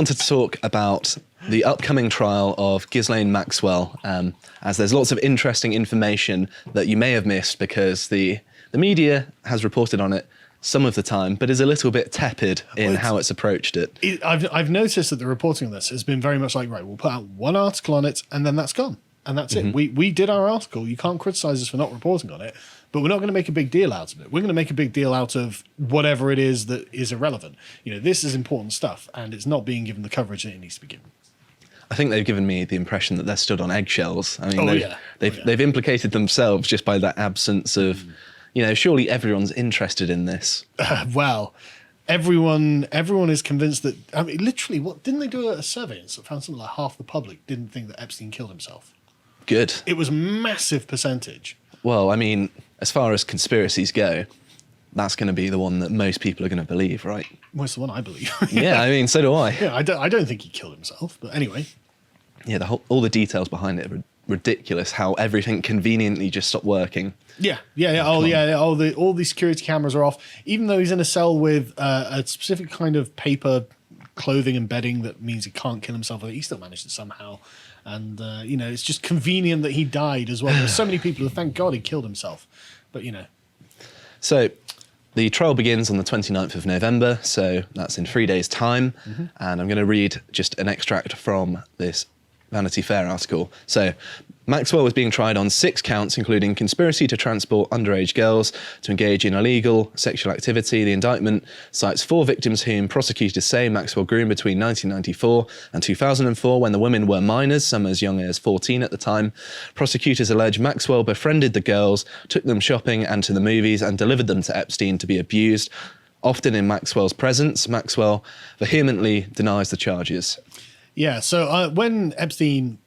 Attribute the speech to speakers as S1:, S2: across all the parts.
S1: wanted to talk about the upcoming trial of Ghislaine Maxwell, as there's lots of interesting information that you may have missed because the media has reported on it some of the time, but is a little bit tepid in how it's approached it.
S2: I've noticed that the reporting on this has been very much like, right, we'll put out one article on it and then that's gone. And that's it. We did our article. You can't criticize us for not reporting on it, but we're not going to make a big deal out of it. We're going to make a big deal out of whatever it is that is irrelevant. You know, this is important stuff and it's not being given the coverage that it needs to be given.
S1: I think they've given me the impression that they're stood on eggshells. I mean, they've implicated themselves just by that absence of, you know, surely everyone's interested in this.
S2: Well, everyone is convinced that, I mean, literally, didn't they do a survey and found something like half the public didn't think that Epstein killed himself?
S1: Good.
S2: It was a massive percentage.
S1: Well, I mean, as far as conspiracies go, that's going to be the one that most people are going to believe, right?
S2: Well, it's the one I believe.
S1: Yeah, I mean, so do I.
S2: Yeah, I don't think he killed himself, but anyway.
S1: Yeah, all the details behind it are ridiculous, how everything conveniently just stopped working.
S2: Yeah. All the security cameras are off. Even though he's in a cell with a specific kind of paper clothing and bedding that means he can't kill himself, he still managed it somehow. And, you know, it's just convenient that he died as well. There's so many people who thank God he killed himself. But, you know.
S1: So the trial begins on the 29th of November. So that's in 3 days' time. And I'm going to read just an extract from this Vanity Fair article. So Maxwell was being tried on 6 counts, including conspiracy to transport underage girls to engage in illegal sexual activity. The indictment cites 4 victims whom prosecutors say Maxwell groomed between 1994 and 2004, when the women were minors, some as young as 14 at the time. Prosecutors allege Maxwell befriended the girls, took them shopping and to the movies, and delivered them to Epstein to be abused, often in Maxwell's presence. Maxwell vehemently denies the charges.
S2: Yeah, so when Epstein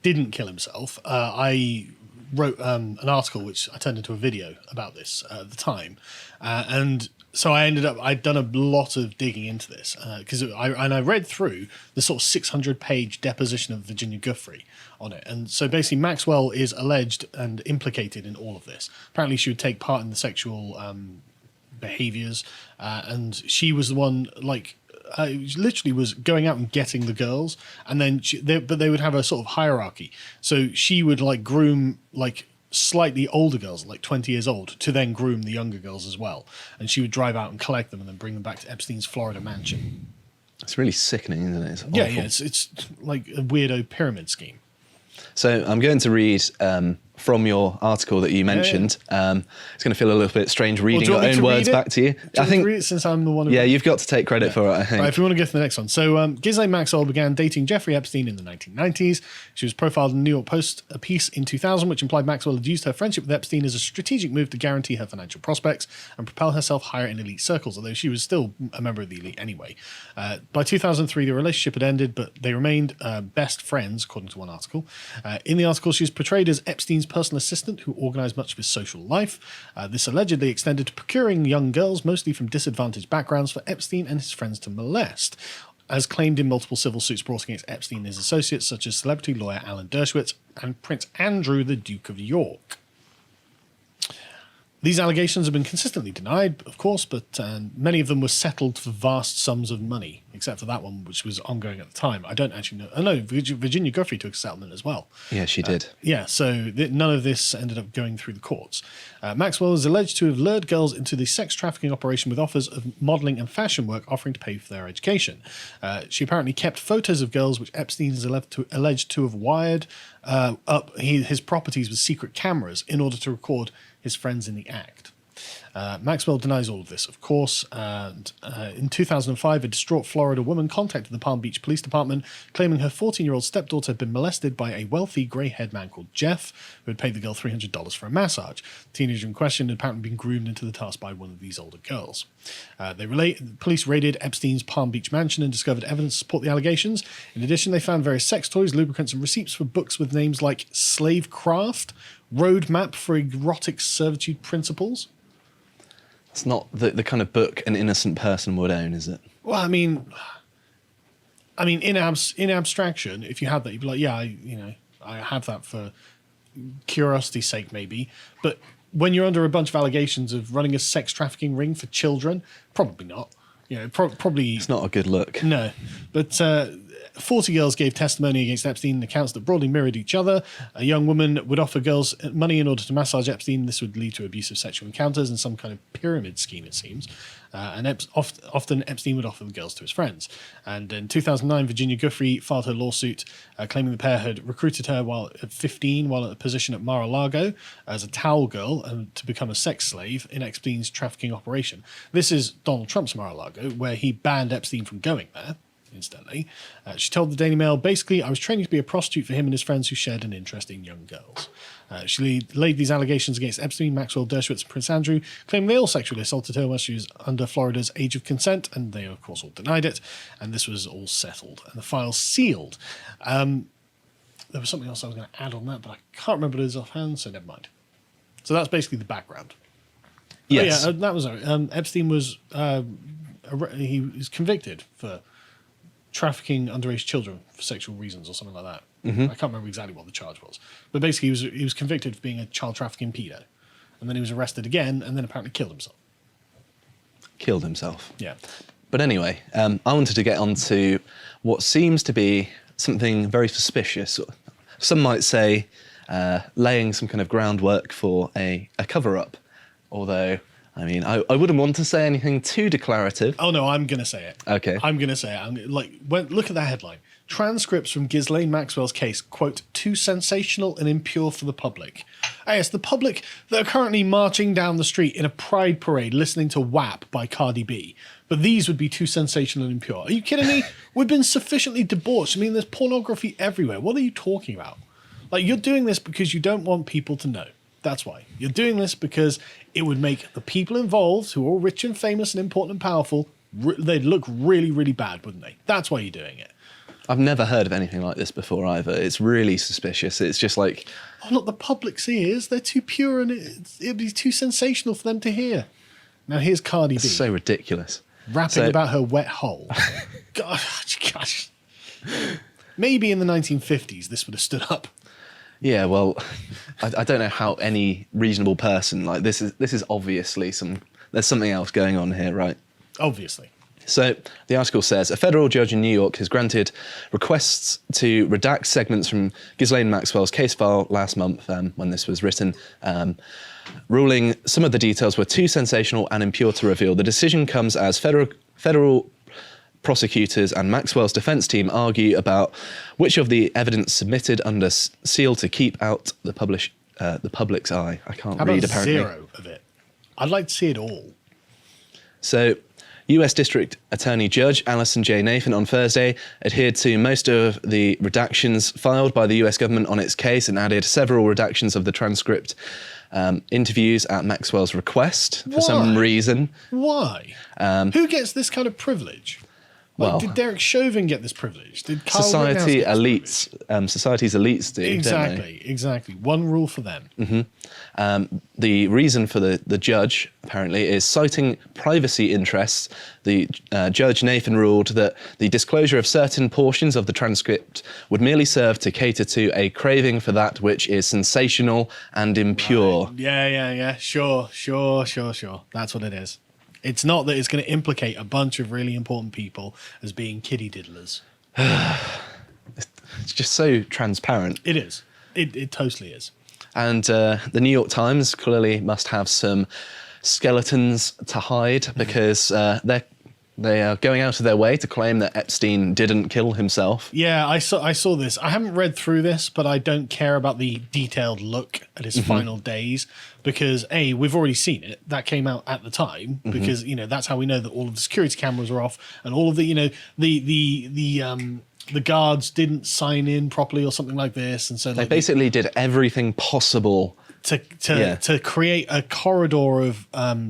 S2: didn't kill himself, I wrote an article which I turned into a video about this at the time. And so I'd done a lot of digging into this because I read through the sort of 600-page deposition of Virginia Giuffre on it. And so basically Maxwell is alleged and implicated in all of this. Apparently she would take part in the sexual behaviors and she was the one, like, literally was going out and getting the girls, and then but they would have a sort of hierarchy. So she would like groom like slightly older girls, like 20 years old, to then groom the younger girls as well. And she would drive out and collect them and then bring them back to Epstein's Florida mansion.
S1: It's really sickening, isn't it? It's awful.
S2: Yeah, it's like a weirdo pyramid scheme.
S1: So I'm going to read from your article that you mentioned. It's going to feel a little bit strange reading your own words back to you.
S2: I think read it since I'm the one who
S1: you've got to take credit for it, I think.
S2: Right, if you want to go to the next one. So Ghislaine Maxwell began dating Jeffrey Epstein in the 1990s. She was profiled in the New York Post, a piece in 2000, which implied Maxwell had used her friendship with Epstein as a strategic move to guarantee her financial prospects and propel herself higher in elite circles, although she was still a member of the elite anyway. By 2003, the relationship had ended, but they remained best friends, according to one article. In the article, she was portrayed as Epstein's personal assistant who organised much of his social life. This allegedly extended to procuring young girls, mostly from disadvantaged backgrounds, for Epstein and his friends to molest, as claimed in multiple civil suits brought against Epstein and his associates, such as celebrity lawyer Alan Dershowitz and Prince Andrew, the Duke of York. These allegations have been consistently denied, of course, but many of them were settled for vast sums of money, except for that one, which was ongoing at the time. I don't actually know. Oh, no, Virginia Giuffre took a settlement as well.
S1: Yeah, she did.
S2: So none of this ended up going through the courts. Maxwell is alleged to have lured girls into the sex trafficking operation with offers of modelling and fashion work, offering to pay for their education. She apparently kept photos of girls, which Epstein is alleged to have wired up his properties with secret cameras in order to record his friends in the act. Maxwell denies all of this, of course, and in 2005, a distraught Florida woman contacted the Palm Beach Police Department, claiming her 14-year-old stepdaughter had been molested by a wealthy grey-haired man called Jeff, who had paid the girl $300 for a massage. The teenager in question had apparently been groomed into the task by one of these older girls. Police raided Epstein's Palm Beach mansion and discovered evidence to support the allegations. In addition, they found various sex toys, lubricants, and receipts for books with names like Slave Craft, Roadmap for Erotic Servitude Principles.
S1: It's not the kind of book an innocent person would own, is it?
S2: Well, I mean, in abstraction, if you had that, you'd be like, yeah, I have that for curiosity's sake, maybe. But when you're under a bunch of allegations of running a sex trafficking ring for children, probably not. Probably
S1: It's not a good look.
S2: no, but 40 girls gave testimony against Epstein in accounts that broadly mirrored each other. A young woman would offer girls money in order to massage Epstein. This would lead to abusive sexual encounters and some kind of pyramid scheme, it seems. And often Epstein would offer the girls to his friends. And in 2009, Virginia Guthrie filed her lawsuit claiming the pair had recruited her while at 15 while at a position at Mar-a-Lago as a towel girl and to become a sex slave in Epstein's trafficking operation. This is Donald Trump's Mar-a-Lago, where he banned Epstein from going there. Incidentally, she told the Daily Mail, basically, I was training to be a prostitute for him and his friends who shared an interest in young girls. She laid these allegations against Epstein, Maxwell, Dershowitz, and Prince Andrew, claiming they all sexually assaulted her while she was under Florida's age of consent, and they, of course, all denied it, and this was all settled, and the files sealed. There was something else I was going to add on that, but I can't remember what it is offhand, so never mind. So that's basically the background.
S1: Yes.
S2: Oh, yeah, that was it. Epstein was he was convicted for trafficking underage children for sexual reasons or something like that. I can't remember exactly what the charge was. But basically he was convicted of being a child trafficking pedo. And then he was arrested again and then apparently killed himself.
S1: Killed himself.
S2: Yeah.
S1: But anyway, I wanted to get on to what seems to be something very suspicious. Some might say laying some kind of groundwork for a cover-up. Although, I mean, I wouldn't want to say anything too declarative.
S2: Oh, no, I'm going to say it.
S1: Okay.
S2: I'm going to say it. Look at that headline. Transcripts from Ghislaine Maxwell's case, quote, too sensational and impure for the public. Yes, the public that are currently marching down the street in a pride parade listening to WAP by Cardi B. But these would be too sensational and impure. Are you kidding me? We've been sufficiently debauched. I mean, there's pornography everywhere. What are you talking about? Like, you're doing this because you don't want people to know. That's why. You're doing this because it would make the people involved, who are all rich and famous and important and powerful, they'd look really, really bad, wouldn't they? That's why you're doing it.
S1: I've never heard of anything like this before either. It's really suspicious. It's just like...
S2: Oh, look, the public's ears, they're too pure and it'd be too sensational for them to hear. Now here's Cardi B.
S1: It's so ridiculous.
S2: Rapping about her wet hole. Gosh. Maybe in the 1950s this would have stood up.
S1: Yeah, well, I don't know how any reasonable person, like, this is obviously there's something else going on here, right?
S2: Obviously.
S1: So the article says, a federal judge in New York has granted requests to redact segments from Ghislaine Maxwell's case file last month, when this was written, ruling some of the details were too sensational and impure to reveal. The decision comes as federal prosecutors and Maxwell's defense team argue about which of the evidence submitted under seal to keep out the public's eye. I can't read, apparently.
S2: Zero of it? I'd like to see it all.
S1: So, US District Attorney Judge Alison J. Nathan on Thursday adhered to most of the redactions filed by the US government on its case and added several redactions of the transcript interviews at Maxwell's request for some reason.
S2: Why? Who gets this kind of privilege? Like, did Derek Chauvin get this privilege? Did Carl
S1: society's
S2: elites?
S1: Society's elites do,
S2: Exactly. One rule for them.
S1: Mm-hmm. The reason for the judge, apparently, is citing privacy interests. The Judge Nathan ruled that the disclosure of certain portions of the transcript would merely serve to cater to a craving for that which is sensational and impure.
S2: Right. Yeah. Sure. That's what it is. It's not that it's going to implicate a bunch of really important people as being kiddie diddlers.
S1: It's just so transparent.
S2: It is. It totally is.
S1: And the New York Times clearly must have some skeletons to hide because they are going out of their way to claim that Epstein didn't kill himself.
S2: Yeah, I saw this. I haven't read through this, but I don't care about the detailed look at his final days because we've already seen it. That came out at the time because that's how we know that all of the security cameras were off and all of the the guards didn't sign in properly or something like this, and so
S1: they basically did everything possible
S2: to create a corridor of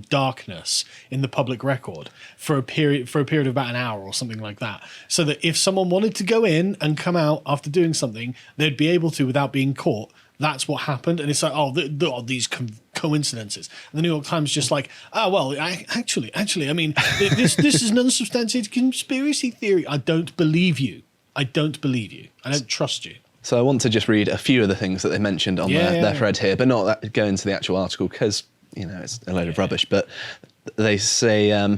S2: darkness in the public record for a period of about an hour or something like that, so that if someone wanted to go in and come out after doing something, they'd be able to without being caught. That's what happened, and it's like, these coincidences. And the New York Times just like, actually, I mean, this is an unsubstantiated conspiracy theory. I don't believe you. I don't trust you.
S1: So I want to just read a few of the things that they mentioned on their thread here, but not go into the actual article because, it's a load of rubbish. But they say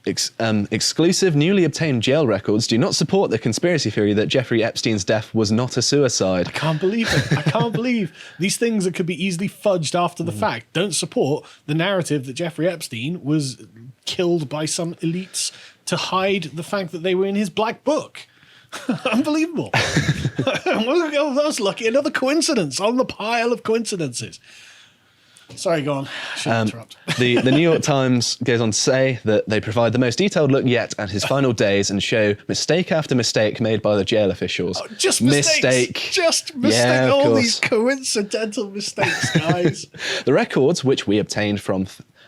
S1: Exclusive newly obtained jail records do not support the conspiracy theory that Jeffrey Epstein's death was not a suicide.
S2: I can't believe it. I can't believe these things that could be easily fudged after the fact don't support the narrative that Jeffrey Epstein was killed by some elites to hide the fact that they were in his black book. Unbelievable. That was lucky. Another coincidence on the pile of coincidences. Sorry, go on. Shouldn't interrupt.
S1: The New York Times goes on to say that they provide the most detailed look yet at his final days and show mistake after mistake made by the jail officials.
S2: Just mistakes. Just mistake.
S1: Yeah,
S2: all these coincidental mistakes, guys.
S1: The records, which we obtained from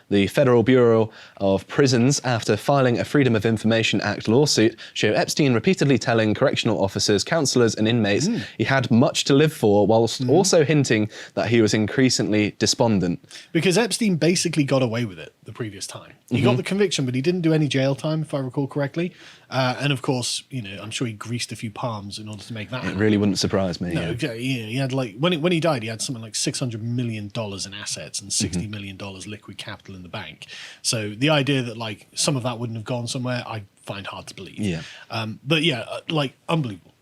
S1: the Federal Bureau of Prisons after filing a Freedom of Information Act lawsuit, show Epstein repeatedly telling correctional officers, counsellors and inmates he had much to live for, whilst also hinting that he was increasingly despondent.
S2: Because Epstein basically got away with it the previous time. He got the conviction, but he didn't do any jail time, if I recall correctly. And of course, I'm sure he greased a few palms in order to make that happen.
S1: It really wouldn't surprise me.
S2: No, he had when he died, he had something like $600 million in assets and $60 million liquid capital in the bank. So the idea that some of that wouldn't have gone somewhere, I find hard to believe.
S1: Yeah.
S2: But yeah, unbelievable.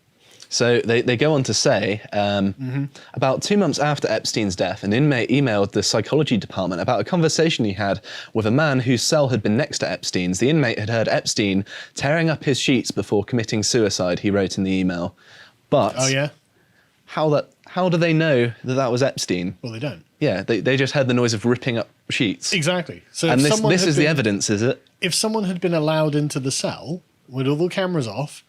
S1: So they go on to say, about 2 months after Epstein's death, an inmate emailed the psychology department about a conversation he had with a man whose cell had been next to Epstein's. The inmate had heard Epstein tearing up his sheets before committing suicide, he wrote in the email. But
S2: oh yeah,
S1: how do they know that was Epstein?
S2: Well, they don't.
S1: Yeah, they just heard the noise of ripping up sheets.
S2: Exactly. So
S1: and this is the evidence, is it?
S2: If someone had been allowed into the cell with all the cameras off,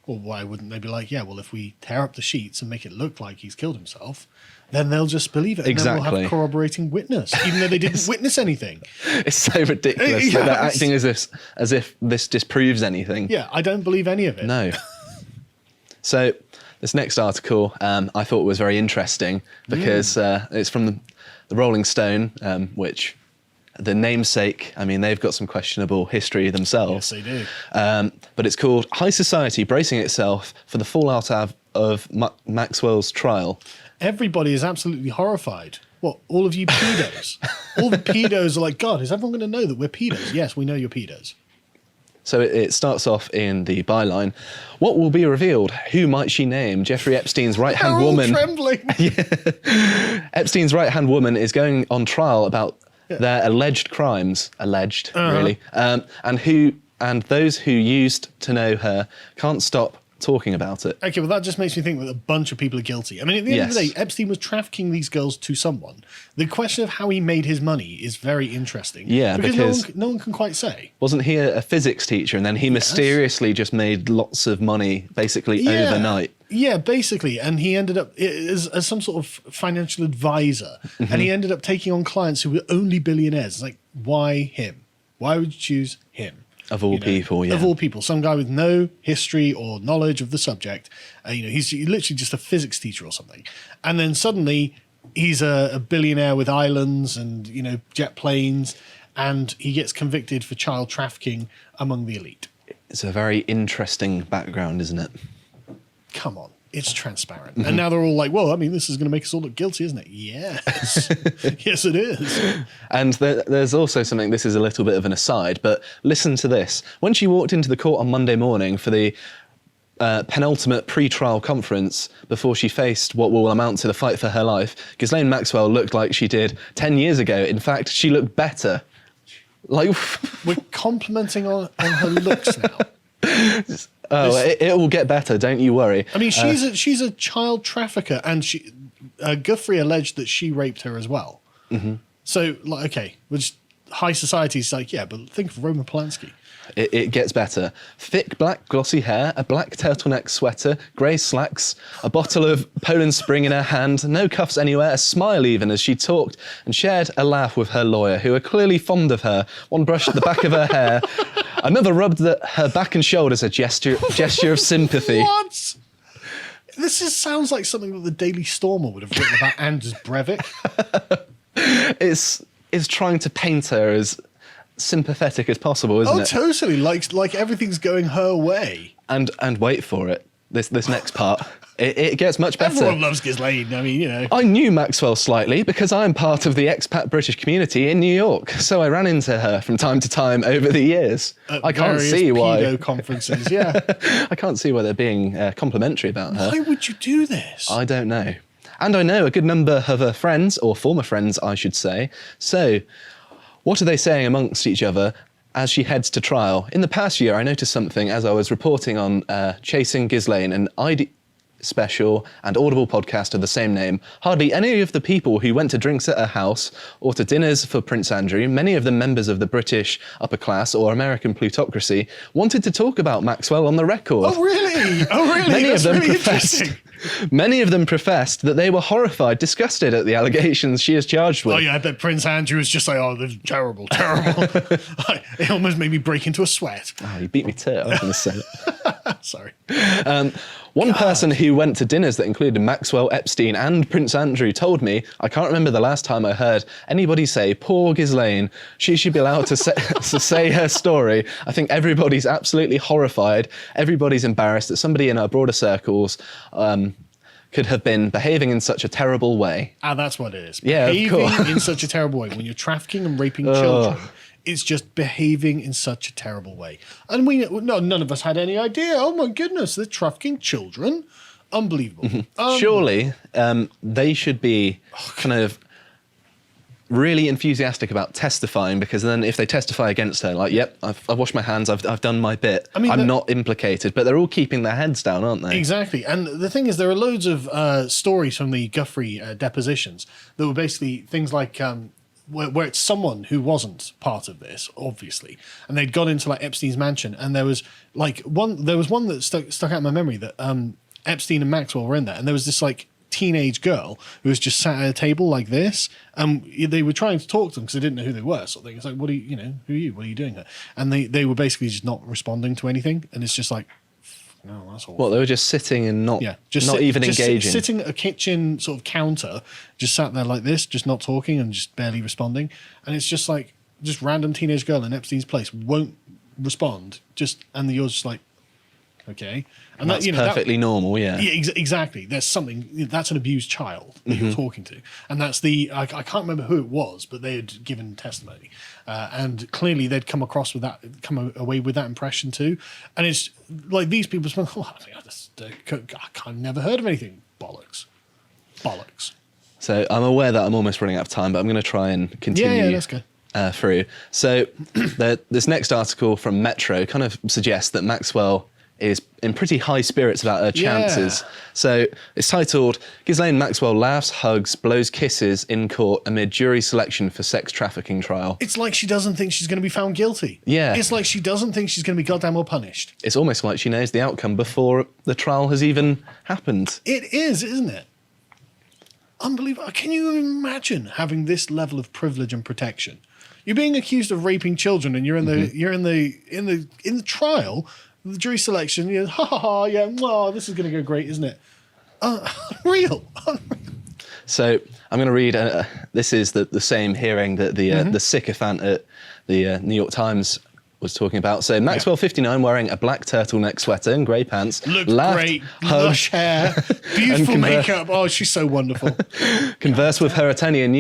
S2: well, why wouldn't they be like, yeah, well, if we tear up the sheets and make it look like he's killed himself, then they'll just believe it. And then we'll have a corroborating witness, even though they didn't witness anything. It's
S1: so ridiculous.
S2: Yeah,
S1: they're acting as if this disproves anything.
S2: Yeah, I don't believe any of it.
S1: No. So this next article I thought was very interesting because it's from the Rolling Stone, which the namesake, I mean, they've got some questionable history themselves.
S2: Yes, they do.
S1: But it's called High Society Bracing Itself for the Fallout of Maxwell's Trial.
S2: Everybody is absolutely horrified. What, all of you pedos? All the pedos are like, God, is everyone going to know that we're pedos? Yes, we know you're pedos.
S1: So it starts off in the byline. What will be revealed? Who might she name? Jeffrey Epstein's right-hand woman.
S2: They're all trembling.
S1: Yeah. Epstein's right-hand woman is going on trial about their alleged crimes, really, and those who used to know her can't stop talking about it.
S2: Okay, well, that just makes me think that a bunch of people are guilty. I mean, at the end of the day, Epstein was trafficking these girls to someone. The question of how he made his money is very interesting.
S1: Yeah,
S2: because no one can quite say.
S1: Wasn't he a physics teacher, and then he mysteriously just made lots of money, basically overnight?
S2: Yeah, basically. And he ended up as some sort of financial advisor. And he ended up taking on clients who were only billionaires. It's like, why him? Why would you choose him?
S1: Of all people, yeah.
S2: Of all people. Some guy with no history or knowledge of the subject. He's literally just a physics teacher or something. And then suddenly he's a billionaire with islands and, jet planes. And he gets convicted for child trafficking among the elite.
S1: It's a very interesting background, isn't it?
S2: Come on. It's transparent. And now they're all like, well, I mean, this is going to make us all look guilty, isn't it? Yes. Yes, it is.
S1: And there's also something, this is a little bit of an aside, but listen to this. When she walked into the court on Monday morning for the penultimate pre-trial conference before she faced what will amount to the fight for her life, Ghislaine Maxwell looked like she did 10 years ago. In fact, she looked better. We're
S2: complimenting on her looks now.
S1: It will get better, don't you worry.
S2: I mean, she's a child trafficker, and Guthrie alleged that she raped her as well. So, which high society's like, yeah, but think of Roman Polanski.
S1: It gets better. Thick black glossy hair, a black turtleneck sweater, grey slacks, a bottle of Poland Spring in her hand, no cuffs anywhere, a smile even as she talked and shared a laugh with her lawyer, who are clearly fond of her. One brushed the back of her hair, another rubbed her back and shoulders, a gesture of sympathy.
S2: What? This sounds like something that the Daily Stormer would have written about Anders Breivik.
S1: It's trying to paint her as sympathetic as possible, isn't it?
S2: Oh, totally. Like everything's going her way.
S1: And wait for it. this next part. It gets much better.
S2: Everyone loves Ghislaine. I mean, you know.
S1: I knew Maxwell slightly because I'm part of the expat British community in New York, so I ran into her from time to time over the years.
S2: At
S1: I can't see why.
S2: pedo conferences, yeah.
S1: I can't see why they're being complimentary about her.
S2: Why would you do this?
S1: I don't know. And I know a good number of her friends, or former friends, I should say. So, what are they saying amongst each other as she heads to trial? In the past year, I noticed something as I was reporting on Chasing Ghislaine, an ID special and Audible podcast of the same name. Hardly any of the people who went to drinks at her house or to dinners for Prince Andrew, many of them members of the British upper class or American plutocracy, wanted to talk about Maxwell on the record.
S2: Oh, really? Oh, really? That's really interesting.
S1: Many of them professed that they were horrified, disgusted at the allegations she is charged with.
S2: Oh, yeah, I bet Prince Andrew was just like, oh, they're terrible, terrible. It almost made me break into a sweat.
S1: Oh, you beat me to it, I was going to say that.
S2: Sorry.
S1: One person who went to dinners that included Maxwell, Epstein and Prince Andrew told me, I can't remember the last time I heard anybody say, poor Ghislaine, she should be allowed to say her story. I think everybody's absolutely horrified. Everybody's embarrassed that somebody in our broader circles could have been behaving in such a terrible way.
S2: And that's what it is.
S1: Yeah,
S2: behaving
S1: of course.
S2: in such a terrible way. When you're trafficking and raping children, it's just behaving in such a terrible way. And none of us had any idea. Oh my goodness, they're trafficking children. Unbelievable.
S1: Surely they should be kind of really enthusiastic about testifying, because then if they testify against her, like, yep, I've washed my hands, I've done my bit, I'm not implicated, but they're all keeping their heads down, aren't they?
S2: Exactly. And the thing is, there are loads of stories from the Guthrie depositions that were basically things like where it's someone who wasn't part of this, obviously, and they'd gone into like Epstein's mansion, and there was one that stuck out in my memory that Epstein and Maxwell were in there, and there was this like teenage girl who was just sat at a table like this, and they were trying to talk to them because they didn't know who they were, sort of thing. It's like, what are you, who are you? What are you doing here? And they were basically just not responding to anything, and it's just like, no, that's awful.
S1: Well, they were just sitting and not engaging.
S2: Sitting at a kitchen sort of counter, just sat there like this, just not talking and just barely responding. And it's just like, just random teenage girl in Epstein's place won't respond, and you're just like, okay. And
S1: that's perfectly normal, yeah.
S2: Exactly. There's something, that's an abused child that you're talking to. And that's I can't remember who it was, but they had given testimony. And clearly they'd come away with that impression too. And it's like these people spend, I've never heard of anything. Bollocks.
S1: So I'm aware that I'm almost running out of time, but I'm going to try and continue.
S2: Yeah, let's go.
S1: Through. So this next article from Metro kind of suggests that Maxwell is in pretty high spirits about her chances. Yeah. So it's titled, Ghislaine Maxwell laughs, hugs, blows kisses in court amid jury selection for sex trafficking trial.
S2: It's like she doesn't think she's going to be found guilty.
S1: Yeah.
S2: It's like she doesn't think she's going to be goddamn well punished.
S1: It's almost like she knows the outcome before the trial has even happened.
S2: It is, isn't it? Unbelievable. Can you imagine having this level of privilege and protection? You're being accused of raping children, and you're in the trial, the jury selection. You're this is going to go great, isn't it? Unreal.
S1: So I'm going to read. This is the same hearing that the sycophant at the New York Times was talking about. So Maxwell, 59, wearing a black turtleneck sweater and grey pants.
S2: Looked great, lush hair, beautiful makeup. Oh, she's so wonderful.
S1: Conversed with her attorney in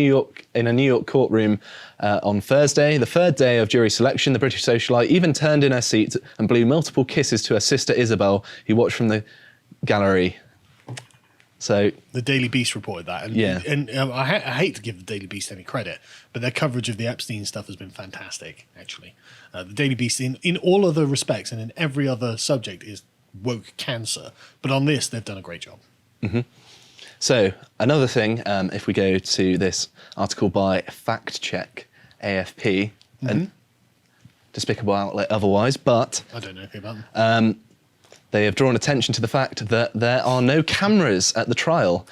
S1: a New York courtroom on Thursday, the third day of jury selection. The British socialite even turned in her seat and blew multiple kisses to her sister Isabel, who watched from the gallery. So
S2: the Daily Beast reported that, and I hate to give the Daily Beast any credit, but their coverage of the Epstein stuff has been fantastic. Actually, the Daily Beast, in all other respects and in every other subject, is woke cancer, but on this, they've done a great job.
S1: Mm-hmm. So another thing, if we go to this article by Fact Check AFP, and despicable outlet otherwise, but
S2: I don't know anything about them.
S1: They have drawn attention to the fact that there are no cameras at the trial.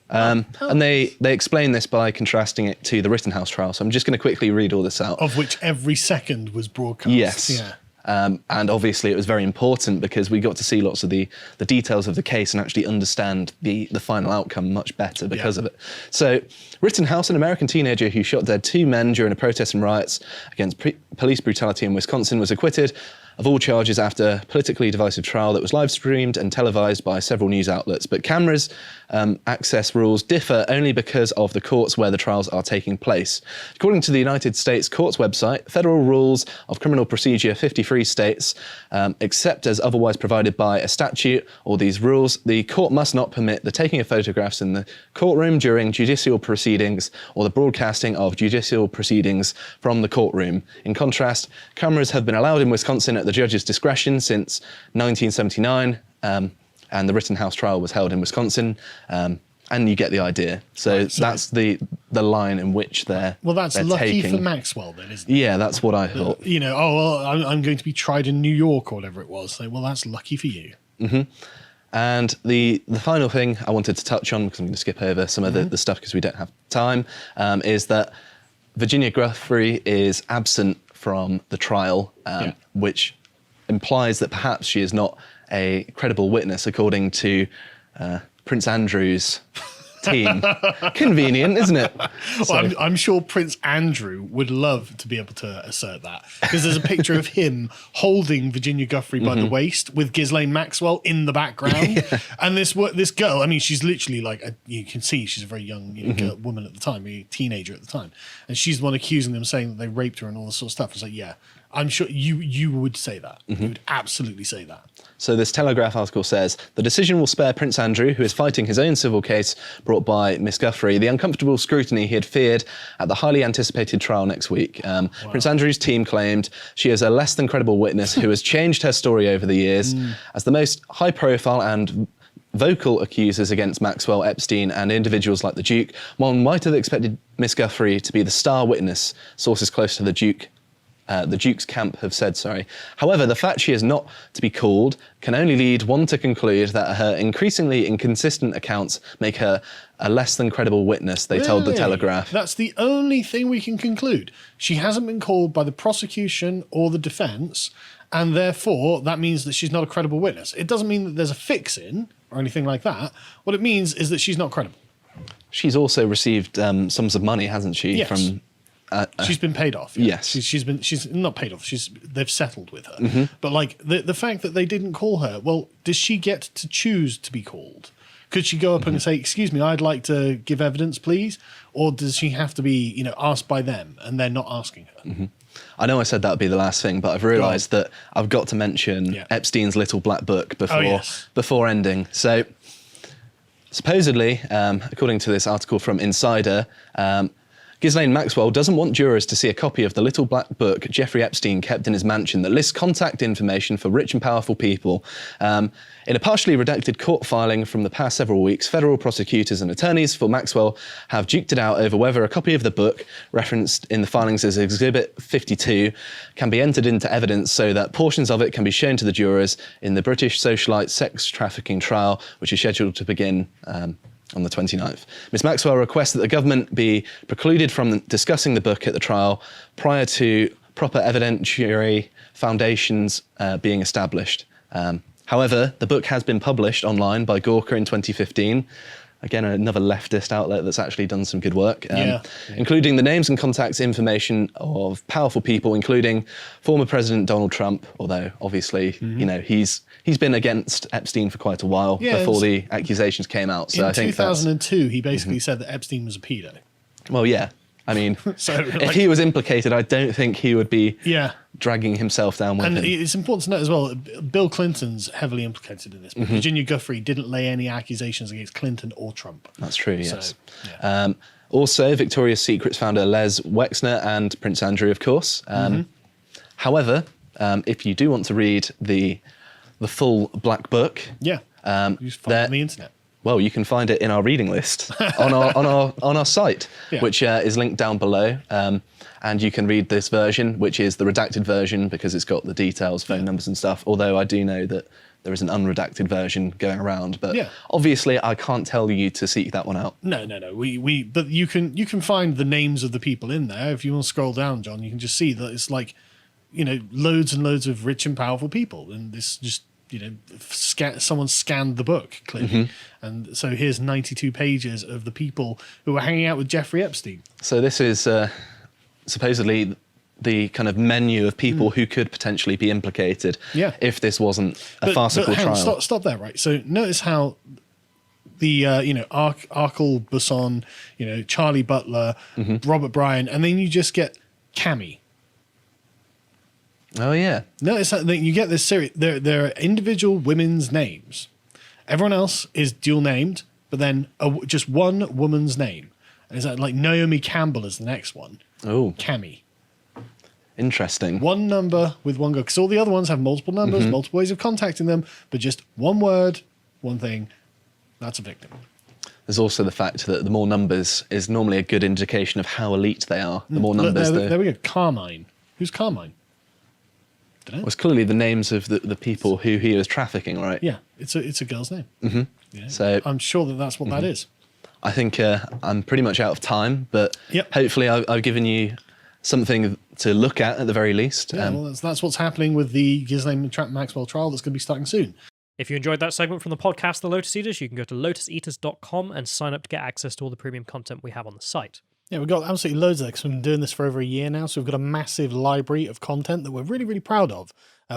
S1: And they explain this by contrasting it to the Rittenhouse trial. So I'm just going to quickly read all this out.
S2: Of which every second was broadcast.
S1: Yes.
S2: Yeah.
S1: And obviously it was very important because we got to see lots of the details of the case and actually understand the final outcome much better because of it. So Rittenhouse, an American teenager who shot dead 2 men during a protest and riots against police brutality in Wisconsin, was acquitted of all charges after a politically divisive trial that was live streamed and televised by several news outlets. But cameras access rules differ only because of the courts where the trials are taking place. According to the United States Courts website, Federal Rules of Criminal Procedure 53 states, except as otherwise provided by a statute or these rules, the court must not permit the taking of photographs in the courtroom during judicial proceedings or the broadcasting of judicial proceedings from the courtroom. In contrast, cameras have been allowed in Wisconsin at the judge's discretion since 1979, and the Rittenhouse trial was held in Wisconsin, and you get the idea. So that's the line in which they're
S2: that's
S1: they're
S2: lucky
S1: taking.
S2: for Maxwell then, isn't it?
S1: Yeah, that's what I thought.
S2: I'm going to be tried in New York or whatever it was. So, well, that's lucky for you.
S1: And the final thing I wanted to touch on, because I'm going to skip over some of the stuff because we don't have time, is that Virginia Guthrie is absent from the trial, which implies that perhaps she is not a credible witness, according to Prince Andrew's team. Convenient, isn't it?
S2: Well, I'm sure Prince Andrew would love to be able to assert that, because there's a picture of him holding Virginia Guthrie by the waist with Ghislaine Maxwell in the background. And this girl, I mean, she's literally like, you can see she's a very young woman at the time, a teenager at the time. And she's the one accusing them, saying that they raped her and all this sort of stuff. It's like, yeah, I'm sure you would say that. You would absolutely say that.
S1: So this Telegraph article says, the decision will spare Prince Andrew, who is fighting his own civil case brought by Miss Guthrie, the uncomfortable scrutiny he had feared at the highly anticipated trial next week. Prince Andrew's team claimed she is a less than credible witness who has changed her story over the years. As the most high profile and vocal accusers against Maxwell, Epstein and individuals like the Duke, one might have expected Miss Guthrie to be the star witness, sources close to the Duke's camp have said, However, the fact she is not to be called can only lead one to conclude that her increasingly inconsistent accounts make her a less than credible witness, they told the Telegraph.
S2: That's the only thing we can conclude. She hasn't been called by the prosecution or the defence, and therefore that means that she's not a credible witness. It doesn't mean that there's a fix-in or anything like that. What it means is that she's not credible.
S1: She's also received sums of money, hasn't she?
S2: Yes.
S1: From
S2: she's been paid off.
S1: Yes.
S2: She's not paid off. They've settled with her. But like the fact that they didn't call her, well, does she get to choose to be called? Could she go up and say, excuse me, I'd like to give evidence, please? Or does she have to be, asked by them and they're not asking her?
S1: I know I said that would be the last thing, but I've realised that I've got to mention Epstein's little black book before ending. So supposedly, according to this article from Insider, Ghislaine Maxwell doesn't want jurors to see a copy of the little black book Jeffrey Epstein kept in his mansion that lists contact information for rich and powerful people. In a partially redacted court filing from the past several weeks, federal prosecutors and attorneys for Maxwell have duked it out over whether a copy of the book, referenced in the filings as Exhibit 52, can be entered into evidence so that portions of it can be shown to the jurors in the British socialite sex trafficking trial, which is scheduled to begin on the 29th. Ms. Maxwell requests that the government be precluded from discussing the book at the trial prior to proper evidentiary foundations being established. However, the book has been published online by Gawker in 2015. Again, another leftist outlet that's actually done some good work, including the names and contacts information of powerful people, including former President Donald Trump, although obviously, he's been against Epstein for quite a while before the accusations came out. So
S2: in
S1: I think
S2: 2002, he basically said that Epstein was a pedo.
S1: Well, yeah. I mean, if he was implicated, I don't think he would be dragging himself down with him.
S2: And it's important to note as well, Bill Clinton's heavily implicated in this, but Virginia Guthrie didn't lay any accusations against Clinton or Trump.
S1: That's true, yes. So, also, Victoria's Secret's founder Les Wexner and Prince Andrew, of course. However, if you do want to read the full Black Book...
S2: you just find it on the internet.
S1: Well, you can find it in our reading list on our site, which is linked down below. And you can read this version, which is the redacted version because it's got the details, phone numbers and stuff. Although I do know that there is an unredacted version going around, but obviously I can't tell you to seek that one out.
S2: No. But you can find the names of the people in there. If you want to scroll down, John, you can just see that it's like, loads and loads of rich and powerful people, and this just. Someone scanned the book, clearly. And so here's 92 pages of the people who were hanging out with Jeffrey Epstein.
S1: So this is supposedly the kind of menu of people who could potentially be implicated
S2: Yeah.
S1: if this wasn't a farcical
S2: hang on,
S1: trial.
S2: stop there, right? So notice how the Arkle Busson, Charlie Butler, Robert Bryan, and then you just get Cammy.
S1: Oh, yeah.
S2: Notice that you get this series. There are individual women's names. Everyone else is dual named, but then just one woman's name. And it's like Naomi Campbell is the next one.
S1: Oh,
S2: Cammy.
S1: interesting.
S2: One number with one go. Because all the other ones have multiple numbers, multiple ways of contacting them, but just one word, one thing. That's a victim.
S1: There's also the fact that the more numbers is normally a good indication of how elite they are. The more
S2: Look,
S1: numbers,
S2: there we go. Carmine. Who's Carmine?
S1: was clearly the names of the people who he was trafficking, right?
S2: Yeah, it's a girl's name. Yeah,
S1: So
S2: I'm sure that's what that is.
S1: I think I'm pretty much out of time, but
S2: Yep.
S1: hopefully I've given you something to look at the very least.
S2: Yeah, well, that's what's happening with the Ghislaine Maxwell trial that's going to be starting soon.
S3: If you enjoyed that segment from the podcast, The Lotus Eaters, you can go to lotuseaters.com and sign up to get access to all the premium content we have on the site.
S2: Yeah, we've got absolutely loads of that because we've been doing this for over a year now. So we've got a massive library of content that we're really, really proud of.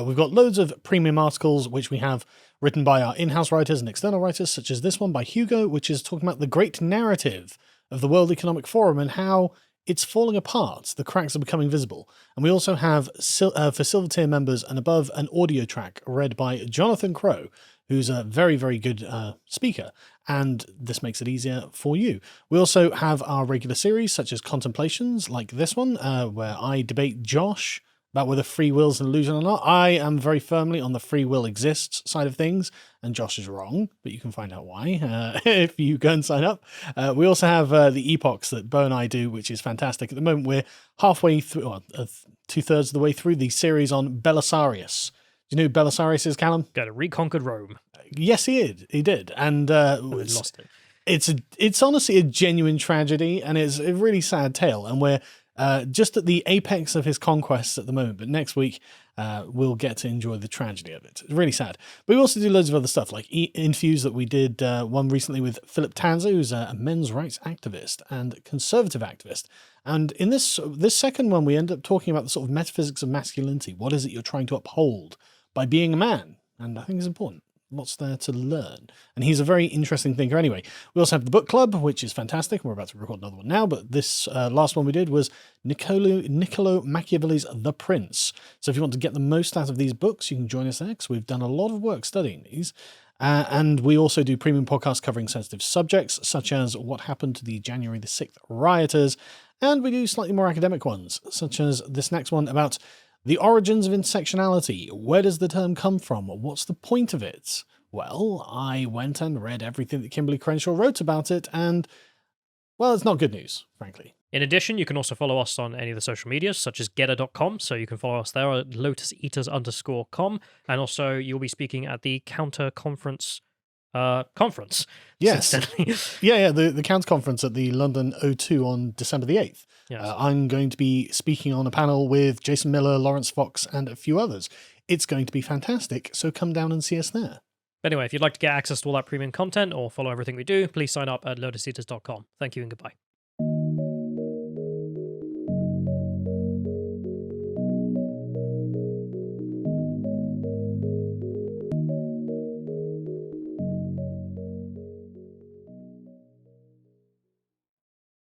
S2: We've got loads of premium articles, which we have written by our in-house writers and external writers, such as this one by Hugo, which is talking about the great narrative of the World Economic Forum and how it's falling apart. The cracks are becoming visible. And we also have, for silver tier members and above, an audio track read by Jonathan Crow, who's a very, very good speaker, and this makes it easier for you. We also have our regular series, such as Contemplations, like this one, where I debate Josh about whether free will's an illusion or not. I am very firmly on the free will exists side of things, and Josh is wrong, but you can find out why if you go and sign up. We also have the epochs that Bo and I do, which is fantastic. At the moment, we're halfway through, or 2/3 of the way through the series on Belisarius. Do you know who Belisarius is, Callum?
S3: Go to Reconquered Rome.
S2: Yes, he did. And
S3: We lost it.
S2: it's honestly a genuine tragedy, and it's a really sad tale. And we're just at the apex of his conquests at the moment. But next week, we'll get to enjoy the tragedy of it. It's really sad. But we also do loads of other stuff, like interviews that we did one recently with Philip Tanzer, who's a men's rights activist and conservative activist. And in this second one, we end up talking about the sort of metaphysics of masculinity. What is it you're trying to uphold by being a man? And I think it's important. Lots there to learn. And he's a very interesting thinker anyway. We also have the book club, which is fantastic. We're about to record another one now, but this last one we did was Niccolo Machiavelli's The Prince. So if you want to get the most out of these books, you can join us there, because we've done a lot of work studying these. And we also do premium podcasts covering sensitive subjects, such as what happened to the January the 6th rioters. And we do slightly more academic ones, such as this next one about the origins of intersectionality. Where does the term come from? What's the point of it? Well, I went and read everything that Kimberly Crenshaw wrote about it, and, well, it's not good news, frankly.
S3: In addition, you can also follow us on any of the social medias, such as Getter.com, so you can follow us there at lotuseaters_com, and also you'll be speaking at the Counter Conference conference.
S2: Yes. The Counter Conference at the London O2 on December the 8th.
S3: Yes.
S2: I'm going to be speaking on a panel with Jason Miller, Lawrence Fox, and a few others. It's going to be fantastic, so come down and see us there.
S3: Anyway, if you'd like to get access to all that premium content or follow everything we do, please sign up at lotuseaters.com. Thank you and goodbye.